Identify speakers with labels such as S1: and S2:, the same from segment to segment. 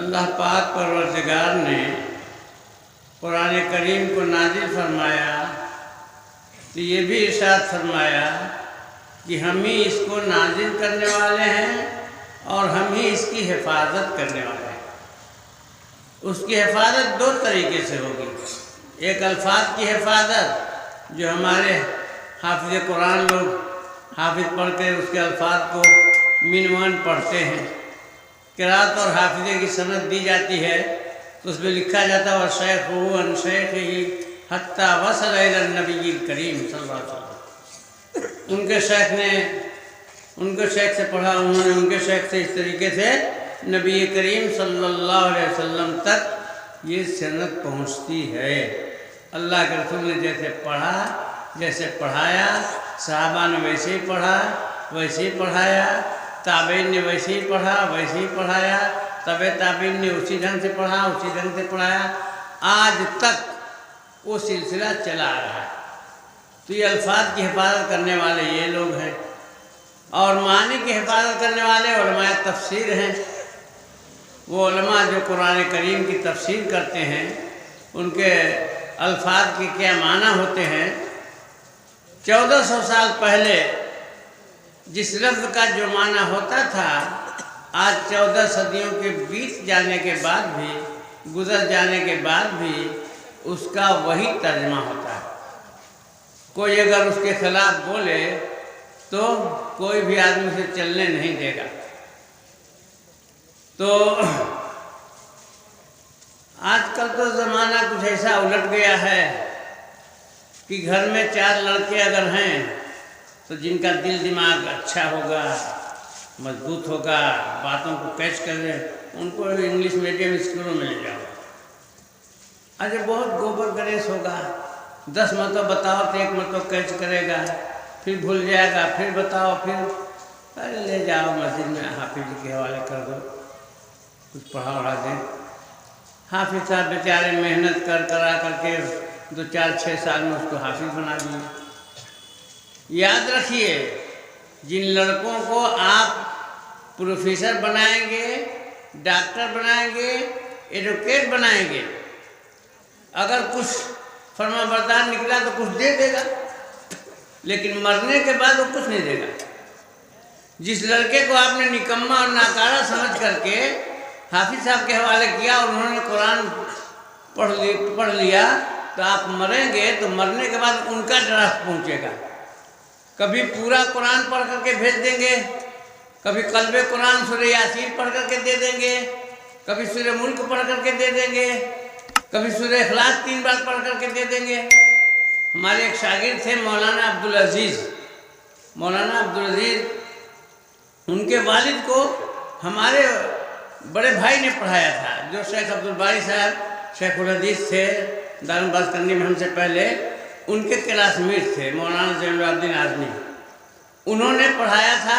S1: अल्लाह पाक परवरदिगार ने कुरान करीम को नाजिल फरमाया तो ये भी इरशाद फरमाया कि हम ही इसको नाजिल करने वाले हैं और हम ही इसकी हिफाजत करने वाले हैं। उसकी हिफाजत दो तरीके से होगी, एक अल्फाज की हिफाजत जो हमारे हाफिज़ कुरान लोग हाफिज़ पढ़ के उसके अल्फाज को मिनवन पढ़ते हैं, किरात और हाफिज़े की सनद दी जाती है तो उसमें लिखा जाता है शेख अन शेख ही हत्ता वसल इला नबी करीम सल्लल्लाहु अलैहि वसल्लम। उनके शेख से पढ़ा, उन्होंने उनके शेख से इस तरीके से नबी करीम सल्लल्लाहु अलैहि वसल्लम तक ये सनद पहुँचती है। अल्लाह के रसूल ने जैसे पढ़ा, जैसे पढ़ाया, सहाबा ने वैसे ही पढ़ा, वैसे ही पढ़ाया, ताबईन ने वैसे ही पढ़ा, वैसे ही पढ़ाया, तबे ताबीन ने उसी ढंग से पढ़ा, उसी ढंग से पढ़ाया, आज तक वो सिलसिला चला आ रहा है। तो ये अल्फाज की हिफाजत करने वाले ये लोग हैं और मानी की हिफाजत करने वाले उलमाए तफसीर हैं। वो उलमा जो कुरान करीम की तफसीर करते हैं उनके अल्फाज के क्या माना होते हैं। 1400 साल पहले जिस लफ्ज़ का जो माना होता था आज 14 सदियों के बीत जाने के बाद भी, गुजर जाने के बाद भी उसका वही तर्जमा होता है। कोई अगर उसके खिलाफ बोले तो कोई भी आदमी उसे चलने नहीं देगा। तो आजकल तो ज़माना कुछ ऐसा उलट गया है कि घर में 4 लड़के अगर हैं तो जिनका दिल दिमाग अच्छा होगा, मजबूत होगा, बातों को कैच कर ले, उनको इंग्लिश मीडियम स्कूलों में ले जाओ। अरे बहुत गोबर गणेश होगा, 10 मरतबा बताओ तो 1 मरतबा कैच करेगा, फिर भूल जाएगा, फिर बताओ, फिर अरे ले जाओ मस्जिद में हाफिज के हवाले कर दो, कुछ पढ़ा उढ़ा दें। हाफिज साहब बेचारे मेहनत करा करके 2, 4, 6 साल में उसको हाफिज बना दिए। याद रखिए, जिन लड़कों को आप प्रोफेसर बनाएंगे, डॉक्टर बनाएंगे, एडवोकेट बनाएंगे, अगर कुछ फरमाबरदार निकला तो कुछ दे देगा, लेकिन मरने के बाद वो कुछ नहीं देगा। जिस लड़के को आपने निकम्मा और नाकारा समझ करके हाफिज साहब के हवाले किया और उन्होंने कुरान पढ़ लिया तो आप मरेंगे तो मरने के बाद उनका ड्राफ्ट पहुँचेगा। कभी पूरा कुरान पढ़ करके भेज देंगे, कभी कल्बे कुरान सूरह यासीन पढ़ करके दे देंगे, कभी सूरह मुल्क पढ़ करके दे देंगे, कभी सूरह इखलास 3 बार पढ़ करके दे देंगे। हमारे एक शागिर्द थे मौलाना अब्दुल अजीज़, उनके वालिद को हमारे बड़े भाई ने पढ़ाया था, जो शेख अब्दुल बारी साहब शेखुल हदीस थे दारुल करनी में हमसे पहले, उनके क्लासमेट थे मौलाना ज़ैनुल आज़मी। उन्होंने पढ़ाया था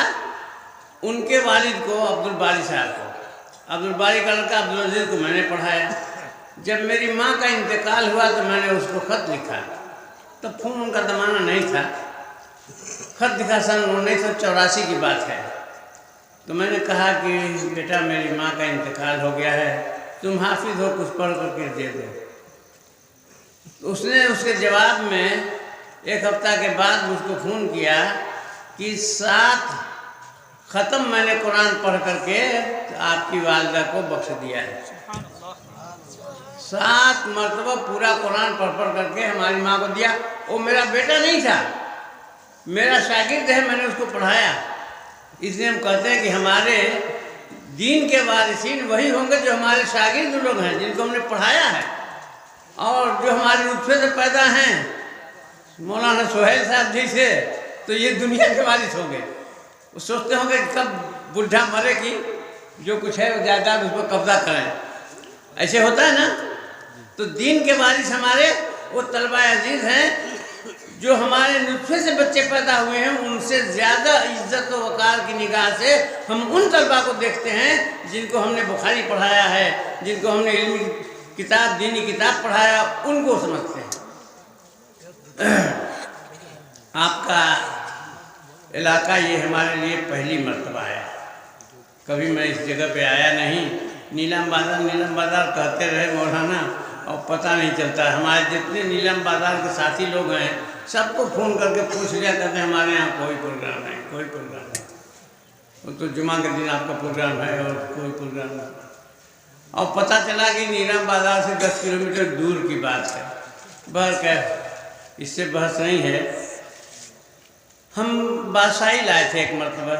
S1: उनके वालिद को, अब्दुल बारी साहब को। अब्दुल बारी का लड़का अब्दुल अजीज़ को मैंने पढ़ाया। जब मेरी माँ का इंतकाल हुआ तो मैंने उसको ख़त लिखा, तो फ़ोन का ज़माना नहीं था, ख़त लिखा सन 1984 की बात है। तो मैंने कहा कि बेटा मेरी माँ का इंतकाल हो गया है, तुम हाफिज़ हो, कुछ पढ़ करके दे दो। उसने उसके जवाब में 1 हफ्ता के बाद मुझको फ़ोन किया कि 7 ख़त्म मैंने कुरान पढ़ करके आपकी वालिदा को बख्श दिया है। 7 मरतबा पूरा कुरान पढ़ करके हमारी माँ को दिया। वो मेरा बेटा नहीं था, मेरा शागिर्द है, मैंने उसको पढ़ाया। इसलिए हम कहते हैं कि हमारे दीन के वारिसीन वही होंगे जो हमारे शागिर्द लोग हैं, जिनको हमने पढ़ाया है। और जो हमारे नुस्खे से पैदा हैं, मौलाना सोहेल साहब जी से, तो ये दुनिया के वारिस होंगे। वो सोचते होंगे कि कब बुढ़ा मरे कि जो कुछ है वो जायदाद उस पर कब्जा करें, ऐसे होता है ना। तो दीन के वारिस हमारे वो तलबा अजीज हैं जो हमारे नुस्खे से बच्चे पैदा हुए हैं। उनसे ज़्यादा इज्जत व वक़ार की निगाह से हम उन तलबा को देखते हैं जिनको हमने बुखारी पढ़ाया है, जिनको हमने इल्मी किताब, दीनी किताब पढ़ाया, उनको समझते हैं। आपका इलाका ये हमारे लिए पहली मर्तबा है। कभी मैं इस जगह पे आया नहीं। नीलम बाज़ार कहते रहे मौलाना, और पता नहीं चलता। हमारे जितने नीलम बाज़ार के साथी लोग हैं सबको फ़ोन करके पूछ लिया करते हैं, हमारे यहाँ कोई प्रोग्राम नहीं, कोई प्रोग्राम नहीं। वो तो जुमा के दिन आपका प्रोग्राम है और कोई प्रोग्राम नहीं। और पता चला कि नीलम बाज़ार से 10 किलोमीटर दूर की बात है। बहरकैफ इससे बहस नहीं है। हम बादशाही लाए थे एक मरतबा,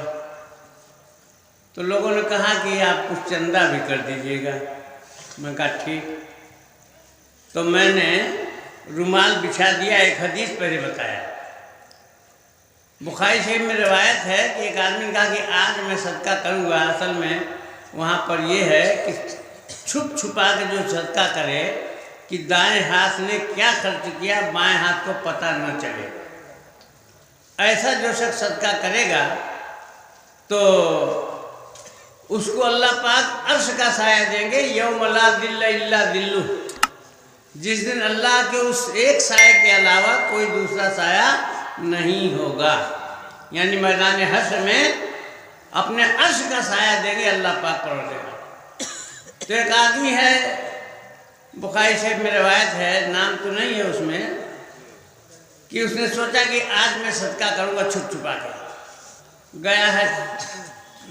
S1: तो लोगों ने कहा कि आप कुछ चंदा भी कर दीजिएगा। मैं कहा ठीक। तो मैंने रुमाल बिछा दिया। एक हदीस पहले बताया, बुखारी शरीफ में रिवायत है कि एक आदमी ने कहा कि आज मैं सदका करूँगा। असल में वहाँ पर ये है कि छुप छुपा के जो सदका करे कि दाएं हाथ ने क्या खर्च किया बाएं हाथ को पता न चले। ऐसा जो शख्स सदका करेगा तो उसको अल्लाह पाक अर्श का साया देंगे, यौम ला दिल्ला इल्ला दिल्लु। जिस दिन अल्लाह के उस एक साये के अलावा कोई दूसरा साया नहीं होगा, यानी मैदान हश्र में अपने अर्श का साया देंगे अल्लाह पाक परवरदिगार। तो एक आदमी है, बुखारी शरीफ में रिवायत है, नाम तो नहीं है उसमें, कि उसने सोचा कि आज मैं सदका करूँगा छुप छुपा के। गया है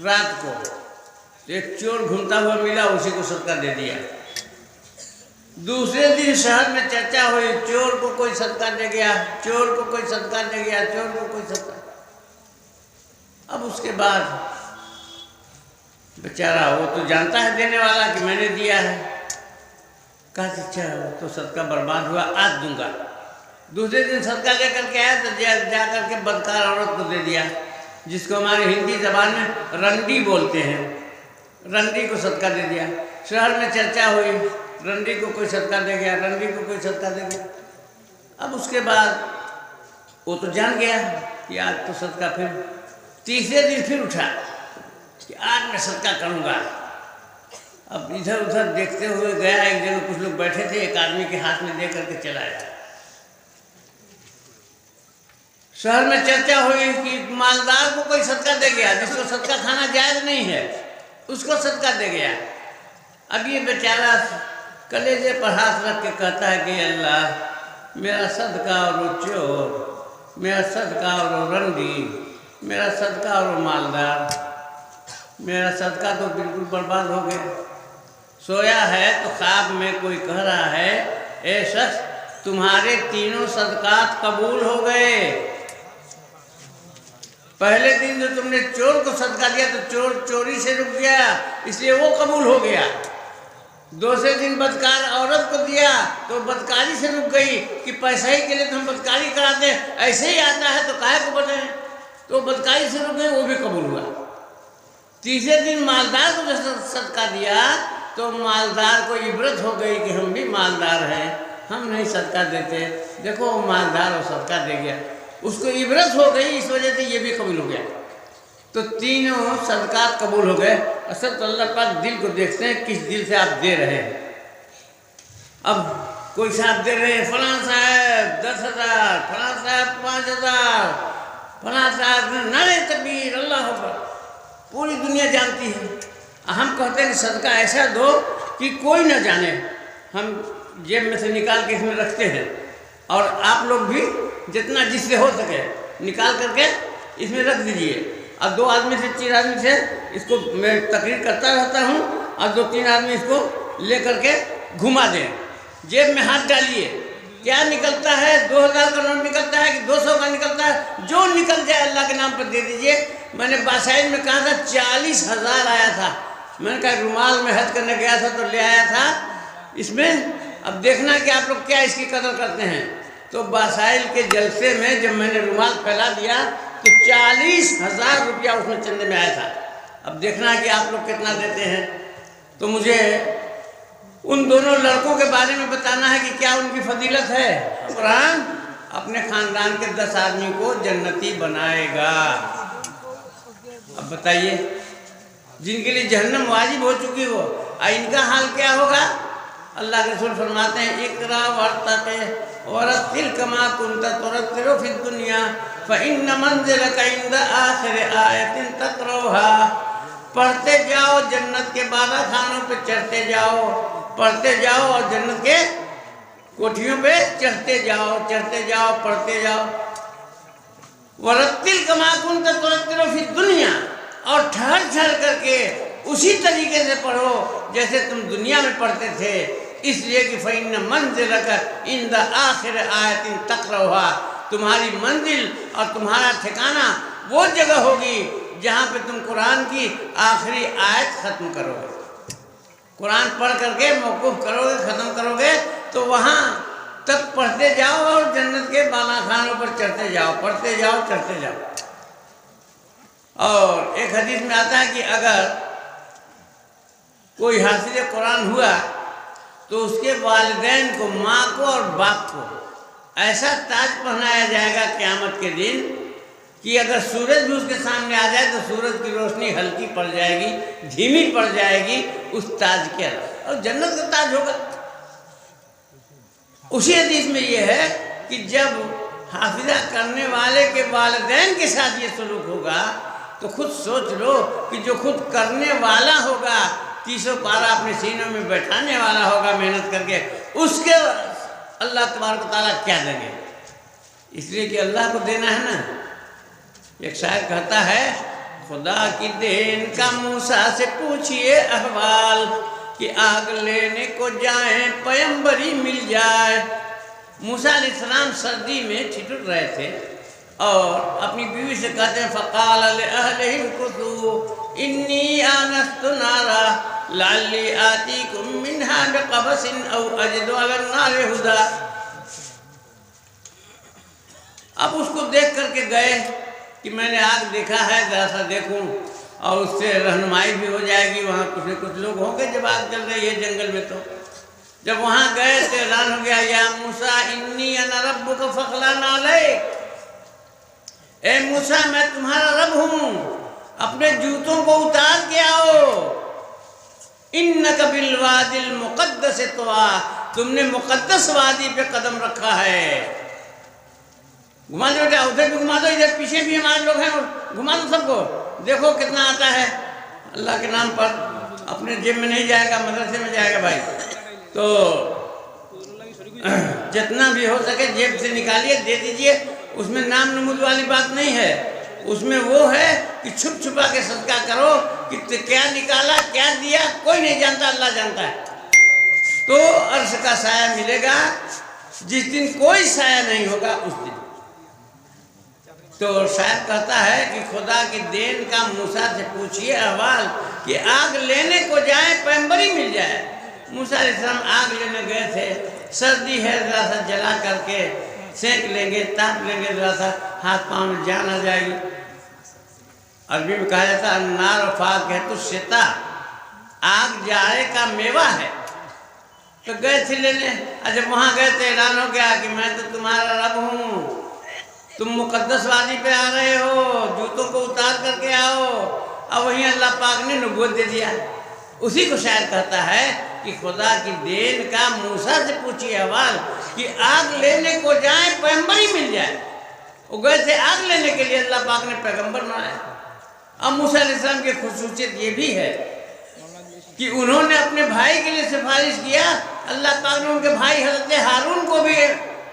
S1: रात को, तो एक चोर घूमता हुआ मिला, उसी को सदका दे दिया। दूसरे दिन शहर में चर्चा हुई, चोर को कोई सदका दे गया, चोर को कोई सदका दे गया, चोर को कोई सदका। अब उसके बाद बेचारा वो तो जानता है देने वाला कि मैंने दिया है। कहा अच्छा तो सदका बर्बाद हुआ, आज दूंगा। दूसरे दिन सदका लेकर के आया तो जा करके बदकार औरत को दे दिया, जिसको हमारे हिंदी जबान में रंडी बोलते हैं। रंडी को सदका दे दिया। शहर में चर्चा हुई, रंडी को कोई सदका दे गया, रंडी को कोई सदका दे गया। अब उसके बाद वो तो जान गया कि आज तो सदका। फिर तीसरे दिन फिर उठा कि आज मैं सदका करूँगा। अब इधर उधर देखते हुए गया, एक जगह कुछ लोग बैठे थे, एक आदमी के हाथ में दे करके चला आया। शहर में चर्चा हुई कि मालदार को कोई सदका दे गया, जिसको सदका खाना जायज़ नहीं है उसको सदका दे गया। अब ये बेचारा कलेजे पर हाथ रख के कहता है कि अल्लाह मेरा सदका और वो चोर, मेरा सदका और वो रंडी, मेरा सदका और वो मालदार, मेरा सदका तो बिल्कुल बर्बाद हो गया। सोया है तो ख्वाब में कोई कह रहा है, ए शख्स तुम्हारे तीनों सदकात कबूल हो गए। पहले दिन जो तुमने चोर को सदका दिया तो चोर चोरी से रुक गया, इसलिए वो कबूल हो गया। दूसरे दिन बदकार औरत को दिया तो बदकारी से रुक गई कि पैसा ही के लिए तो हम बदकारी कराते हैं, ऐसे ही आता है तो काहे को बने, तो बदकारी से रुक गई, वो भी कबूल हुआ। तीसरे दिन मालदार को जो सदका दिया तो मालदार को इबरत हो गई कि हम भी मालदार हैं, हम नहीं सदका देते, देखो वो मालदार और सदका दे गया, उसको इबरत हो गई, इस वजह से ये भी कबूल हो गया। तो तीनों सदकात कबूल हो गए। असल तो अल्लाह पाक दिल को देखते हैं, किस दिल से आप दे रहे हैं। अब कोई साहब दे रहे हैं फलां साहब 10,000, फलां साहब 5,000, फलां साहब नारे तकबीर अल्लाह अकबर, पूरी दुनिया जानती है। हम कहते हैं कि सदका ऐसा दो कि कोई न जाने, हम जेब में से निकाल के इसमें रखते हैं, और आप लोग भी जितना जिससे हो सके निकाल करके इसमें रख दीजिए। अब 2 आदमी से 3 आदमी से इसको मैं तकरीर करता रहता हूँ, और 2-3 आदमी इसको ले करके घुमा दें। जेब में हाथ डालिए, क्या निकलता है? 2000 का नोट निकलता है कि 200 का निकलता है, जो निकल जाए अल्लाह के नाम पर दे दीजिए। मैंने बासाइद में कहा था 40,000 आया था। मैंने कहा रुमाल में हज करने गया था तो ले आया था इसमें। अब देखना कि आप लोग क्या इसकी कदर करते हैं। तो बासाइल के जलसे में जब मैंने रुमाल फैला दिया तो 40,000 रुपया उसमें चंदे में आया था। अब देखना कि आप लोग कितना देते हैं। तो मुझे उन दोनों लड़कों के बारे में बताना है कि क्या उनकी फजीलत है। कुरान अपने खानदान के 10 आदमी को जन्नती बनाएगा। अब बताइए, जिनके लिए जहन्नम वाजिब हो चुकी हो, इनका हाल क्या होगा? अल्लाह के रसूल फरमाते हैं, इकरा वर्तक़े वरत्तिल कमा कुन्त तुरत्तिलु फिद दुनिया फ़इन्न मंज़िलका इंद आखिर आयतिन तक़रऊहा। पढ़ते जाओ, जन्नत के 12 खानों पे चढ़ते जाओ, पढ़ते जाओ और जन्नत के कोठियों पे चढ़ते जाओ, चढ़ते जाओ, पढ़ते जाओ। वरत्तिल कमा कुन्त तुरत्तिलु फिद दुनिया, और ठहर ठहर करके उसी तरीके से पढ़ो जैसे तुम दुनिया में पढ़ते थे। इसलिए कि फ़इन्न मंज़िलका इंद आखिर आयतिन तक़रऊहा, तुम्हारी मंजिल और तुम्हारा ठिकाना वो जगह होगी जहाँ पे तुम कुरान की आखिरी आयत ख़त्म करोगे। कुरान पढ़ करके मौकूफ़ करोगे, ख़त्म करोगे, तो वहाँ तक पढ़ते जाओ और जन्नत के बाला खानों पर चढ़ते जाओ, पढ़ते जाओ, चढ़ते जाओ। और एक हदीस में आता है कि अगर कोई हाफिज़ कुरान हुआ तो उसके वालिदैन को, माँ को और बाप को ऐसा ताज पहनाया जाएगा क़यामत के दिन कि अगर सूरज भी उसके सामने आ जाए तो सूरज की रोशनी हल्की पड़ जाएगी, धीमी पड़ जाएगी उस ताज के अंदर, और जन्नत का ताज होगा। उसी हदीस में ये है कि जब हाफिजा करने वाले के वालिदैन के साथ ये सलूक होगा तो खुद सोच लो कि जो खुद करने वाला होगा, 300 पारा अपने सीनों में बैठाने वाला होगा मेहनत करके, उसके अल्लाह तबारक व तआला क्या देंगे। इसलिए कि अल्लाह को देना है ना। एक शायर कहता है, खुदा की देन का मूसा से पूछिए अहवाल कि आग लेने को जाएं पैगंबरी मिल जाए। मूसा अलैहिस्सलाम सर्दी में ठिठुर रहे थे और अपनी बीवी से कहते हैं, फ़क़ाल लिअहलिही कुतू इन्नी आनस्तु नारा लअल्ली आतीकुम मिन्हा बिक़बसिन औ अजिदु अलन्नारि हुदा। अब उसको देख करके गए कि मैंने आग देखा है, ज़रा सा देखूं और उससे रहनुमाई भी हो जाएगी। वहाँ कुछ न कुछ लोग होंगे जब आग जल रही है जंगल में। तो जब वहाँ गए तो ऐलान हो गया, या मूसा इन्नी अना रब्बुका फ़ख़्लअन अलैक, ए मूसा मैं तुम्हारा रब हूँ, अपने जूतों को उतार के आओ। इन्नका बिल वादिल मुक़द्दस तुवा, तुमने मुक़द्दस वादी पे कदम रखा है। घुमा दो बेटा, उधर भी घुमा दो, इधर पीछे भी हमारे लोग हैं, घुमा दो सबको, देखो कितना आता है। अल्लाह के नाम पर अपने जेब में नहीं जाएगा, मदरसे में जाएगा भाई। तो जितना भी हो सके जेब से निकालिए, दे दीजिए। उसमें नाम नमूद वाली बात नहीं है, उसमें वो है कि छुप छुपा के सदका करो कि क्या निकाला क्या दिया कोई नहीं जानता, अल्लाह जानता है। तो अर्श का साया मिलेगा जिस दिन कोई साया नहीं होगा उस दिन। तो शायर कहता है कि खुदा की देन का मूसा से पूछिए अहवाल कि आग लेने को जाए पैगंबरी मिल जाए। मूसा अलैहिस्सलाम आग लेने गए थे, सर्दी है, ज़रा सा जला करके सेंक लेंगे, ताप लेंगे, ज़रा सा हाथ पाँव में जान आ जाएगी। अरबी में कहा जाता है नार फाक है तो शेता, आग जाए का मेवा है। तो गए थे लेने, और जब वहाँ गए तो ऐलान हो गया कि मैं तो तुम्हारा रब हूँ, तुम मुक़द्दस वादी पे आ रहे हो, जूतों को उतार करके आओ। अब वहीं अल्लाह पाक ने नबूवत दे दिया। उसी को शायर कहता है कि खुदा की देन का मूसा से पूछिए अहवाल कि आग लेने को जाए पैगंबरी मिल जाए। वो गए थे आग लेने के लिए, अल्लाह पाक ने पैगंबर बनाया। अब मूसा अलैहिस्सलाम की खुसूसियत ये भी है कि उन्होंने अपने भाई के लिए सिफारिश किया, अल्लाह पाक ने उनके भाई हज़रत हारून को भी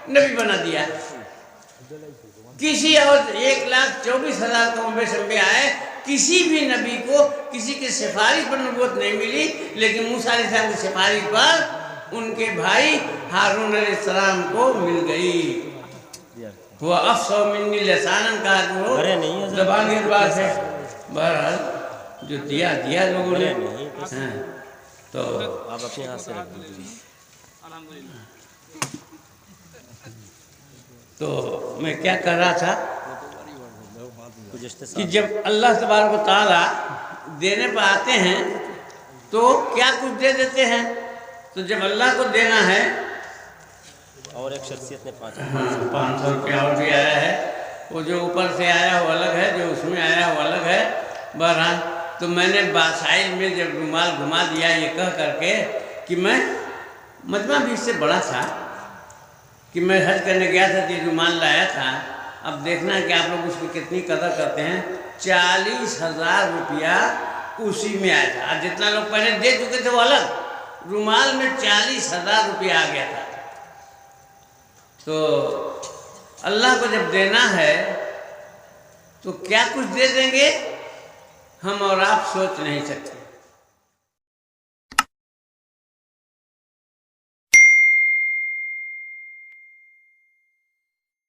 S1: नबी बना दिया। किसी और 1,24,000 कौमे शंबे आए, किसी भी नबी को किसी की सिफारिश पर नबूवत नहीं मिली, लेकिन मूसा अलैहिस्सलाम की सिफारिश पर उनके भाई हारून अलैहिस्सलाम को मिल गई। वो अफ़सो मिन्नी लसानन का वो ज़बान के बात है। बहरहाल जो दिया लोगों ने। हाँ, तो
S2: आप अपने हाथ से रख दीजिए।
S1: तो मैं क्या कर रहा था कि जब अल्लाह तबारक व तआला देने पर आते हैं तो क्या कुछ दे देते हैं। तो जब अल्लाह को देना है,
S2: और एक शख्सियत ने
S1: 500 रुपया और भी आया है। वो जो ऊपर से आया वो अलग है, जो उसमें आया वो अलग है। बहरहाल तो मैंने बासाइल में जब रुमाल घुमा दिया ये कह करके कि मैं मजमा भी इससे बड़ा था कि मैं हज करने गया था तो रुमाल लाया था। अब देखना कि आप लोग उसकी कितनी कदर करते हैं। 40,000 रुपया उसी में आया था। और जितना लोग पहले दे चुके थे वो अलग, रुमाल में 40,000 रुपया आ गया था। तो अल्लाह को जब देना है तो क्या कुछ दे देंगे हम और आप सोच नहीं सकते।